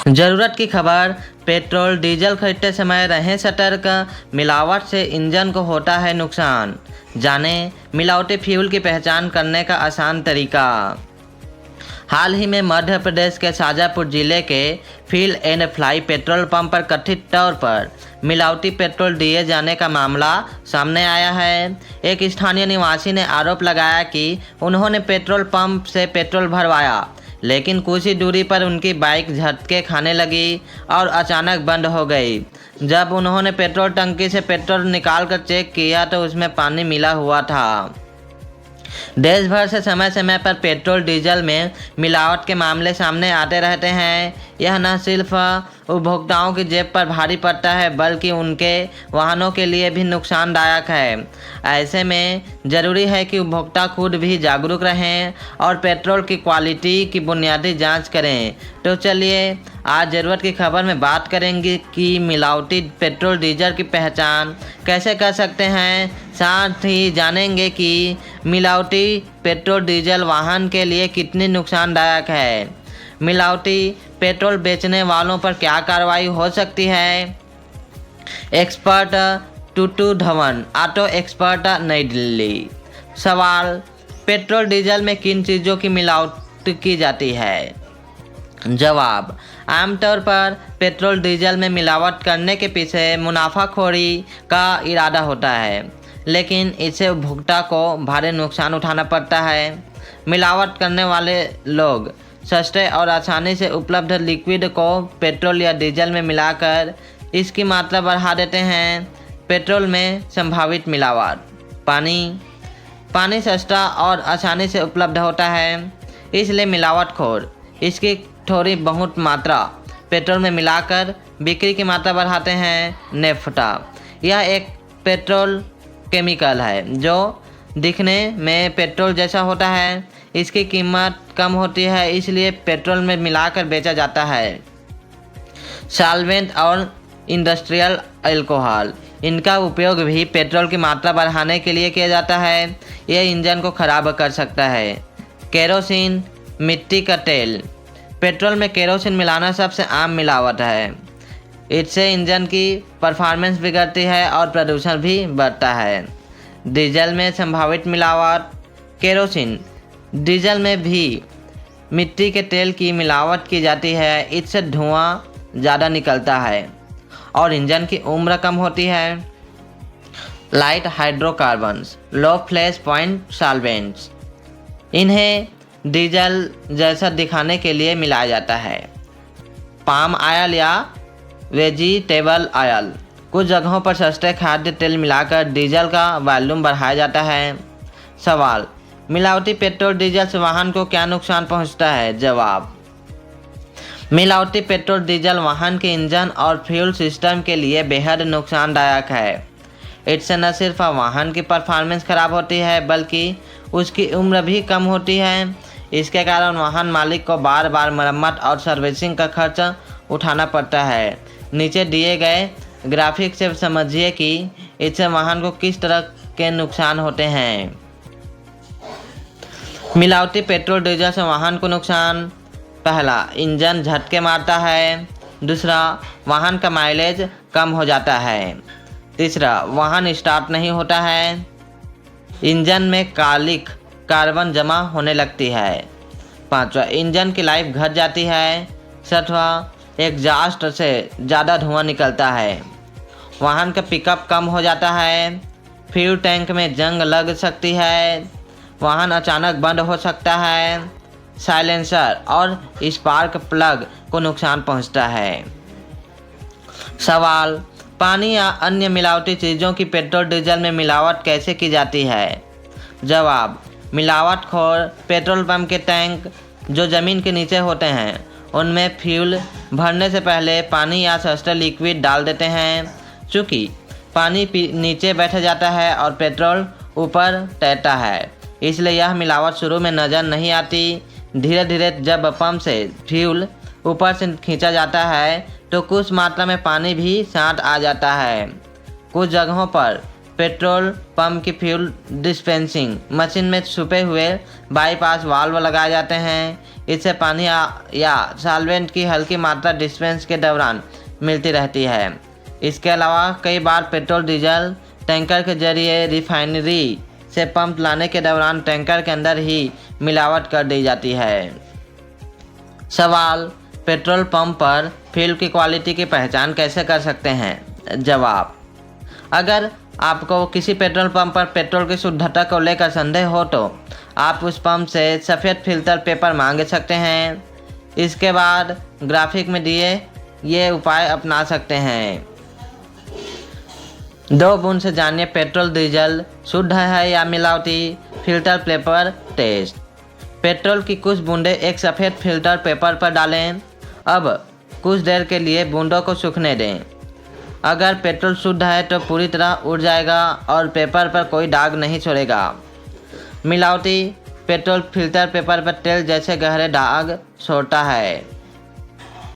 ज़रूरत की खबर। पेट्रोल डीजल खरीदते समय रहें सतर्क, मिलावट से इंजन को होता है नुकसान। जानें मिलावटी फ्यूल की पहचान करने का आसान तरीका। हाल ही में मध्य प्रदेश के शाजापुर जिले के fill and fly petrol pump पर कथित तौर पर मिलावटी पेट्रोल दिए जाने का मामला सामने आया है। एक स्थानीय निवासी ने आरोप लगाया कि उन्होंने पेट्रोल पंप से पेट्रोल भरवाया, लेकिन कुछ ही दूरी पर उनकी बाइक झटके खाने लगी और अचानक बंद हो गई। जब उन्होंने पेट्रोल टंकी से पेट्रोल निकालकर चेक किया तो उसमें पानी मिला हुआ था। देश भर से समय समय पर पेट्रोल डीजल में मिलावट के मामले सामने आते रहते हैं। यह न सिर्फ उपभोक्ताओं की जेब पर भारी पड़ता है, बल्कि उनके वाहनों के लिए भी नुकसानदायक है। ऐसे में ज़रूरी है कि उपभोक्ता खुद भी जागरूक रहें और पेट्रोल की क्वालिटी की बुनियादी जांच करें। तो चलिए आज ज़रूरत की खबर में बात करेंगे कि मिलावटी पेट्रोल डीजल की पहचान कैसे कर सकते हैं। साथ ही जानेंगे कि मिलावटी पेट्रोल डीजल वाहन के लिए कितनी नुकसानदायक है। मिलावटी पेट्रोल बेचने वालों पर क्या कार्रवाई हो सकती है। एक्सपर्ट टूटू धवन, ऑटो एक्सपर्ट, नई दिल्ली। सवाल, पेट्रोल डीजल में किन चीज़ों की मिलावट की जाती है। जवाब, आमतौर पर पेट्रोल डीजल में मिलावट करने के पीछे मुनाफाखोरी का इरादा होता है, लेकिन इससे उपभोक्ता को भारी नुकसान उठाना पड़ता है। मिलावट करने वाले लोग सस्ते और आसानी से उपलब्ध लिक्विड को पेट्रोल या डीजल में मिलाकर इसकी मात्रा बढ़ा देते हैं। पेट्रोल में संभावित मिलावट। पानी सस्ता और आसानी से उपलब्ध होता है, इसलिए मिलावटखोर इसकी थोड़ी बहुत मात्रा पेट्रोल में मिलाकर बिक्री की मात्रा बढ़ाते हैं। नेफ्टा, यह एक पेट्रोल केमिकल है जो दिखने में पेट्रोल जैसा होता है। इसकी कीमत कम होती है, इसलिए पेट्रोल में मिलाकर बेचा जाता है। सॉल्वेंट और इंडस्ट्रियल अल्कोहल, इनका उपयोग भी पेट्रोल की मात्रा बढ़ाने के लिए किया जाता है। यह इंजन को खराब कर सकता है। केरोसिन, मिट्टी का तेल, पेट्रोल में केरोसिन मिलाना सबसे आम मिलावट है। इससे इंजन की परफॉर्मेंस बिगड़ती है और प्रदूषण भी बढ़ता है। डीजल में संभावित मिलावट। केरोसिन, डीजल में भी मिट्टी के तेल की मिलावट की जाती है। इससे धुआं ज़्यादा निकलता है और इंजन की उम्र कम होती है। लाइट हाइड्रोकार्बन्स, लो फ्लैश पॉइंट सॉल्वेंट्स, इन्हें डीजल जैसा दिखाने के लिए मिलाया जाता है। पाम ऑयल या वेजिटेबल ऑयल, कुछ जगहों पर सस्ते खाद्य तेल मिलाकर डीजल का वॉल्यूम बढ़ाया जाता है। सवाल, मिलावटी पेट्रोल डीजल से वाहन को क्या नुकसान पहुंचता है। जवाब, मिलावटी पेट्रोल डीजल वाहन के इंजन और फ्यूल सिस्टम के लिए बेहद नुकसानदायक है। इससे न सिर्फ वाहन की परफॉर्मेंस खराब होती है, बल्कि उसकी उम्र भी कम होती है। इसके कारण वाहन मालिक को बार बार मरम्मत और सर्विसिंग का खर्च उठाना पड़ता है। नीचे दिए गए ग्राफिक से समझिए कि इससे वाहन को किस तरह के नुकसान होते हैं। मिलावटी पेट्रोल डीजल से वाहन को नुकसान। पहला, इंजन झटके मारता है। दूसरा, वाहन का माइलेज कम हो जाता है। तीसरा, वाहन स्टार्ट नहीं होता है। इंजन में कालिक कार्बन जमा होने लगती है। पांचवा, इंजन की लाइफ घट जाती है। छठवां, एग्जॉस्ट से ज़्यादा धुआं निकलता है। वाहन का पिकअप कम हो जाता है। फ्यूल टैंक में जंग लग सकती है। वाहन अचानक बंद हो सकता है। साइलेंसर और स्पार्क प्लग को नुकसान पहुंचता है। सवाल, पानी या अन्य मिलावटी चीज़ों की पेट्रोल डीजल में मिलावट कैसे की जाती है। जवाब, मिलावटखोर पेट्रोल पंप के टैंक जो ज़मीन के नीचे होते हैं, उनमें फ्यूल भरने से पहले पानी या सस्ता लिक्विड डाल देते हैं। चूँकि पानी नीचे बैठ जाता है और पेट्रोल ऊपर तैरता है, इसलिए यह मिलावट शुरू में नज़र नहीं आती। धीरे धीरे जब पंप से फ्यूल ऊपर से खींचा जाता है तो कुछ मात्रा में पानी भी साथ आ जाता है। कुछ जगहों पर पेट्रोल पंप की फ्यूल डिस्पेंसिंग मशीन में छुपे हुए बाईपास वाल्व लगाए जाते हैं। इससे पानी या सॉल्वेंट की हल्की मात्रा डिस्पेंस के दौरान मिलती रहती है। इसके अलावा कई बार पेट्रोल डीजल टैंकर के जरिए रिफाइनरी से पंप लाने के दौरान टैंकर के अंदर ही मिलावट कर दी जाती है। सवाल, पेट्रोल पंप पर फ्यूल की क्वालिटी की पहचान कैसे कर सकते हैं? जवाब, अगर आपको किसी पेट्रोल पंप पर पेट्रोल की शुद्धता को लेकर संदेह हो तो आप उस पंप से सफ़ेद फिल्टर पेपर मांग सकते हैं। इसके बाद ग्राफिक में दिए ये उपाय अपना सकते हैं। 2 बूंद से जानिए पेट्रोल डीजल शुद्ध है या मिलावटी। Filter paper test. पेट्रोल की कुछ बूंदें एक सफ़ेद फिल्टर पेपर पर डालें। अब कुछ देर के लिए बूंदों को सूखने दें। अगर पेट्रोल शुद्ध है तो पूरी तरह उड़ जाएगा और पेपर पर कोई दाग नहीं छोड़ेगा। मिलावटी पेट्रोल फिल्टर पेपर पर तेल जैसे गहरे दाग छोड़ता है।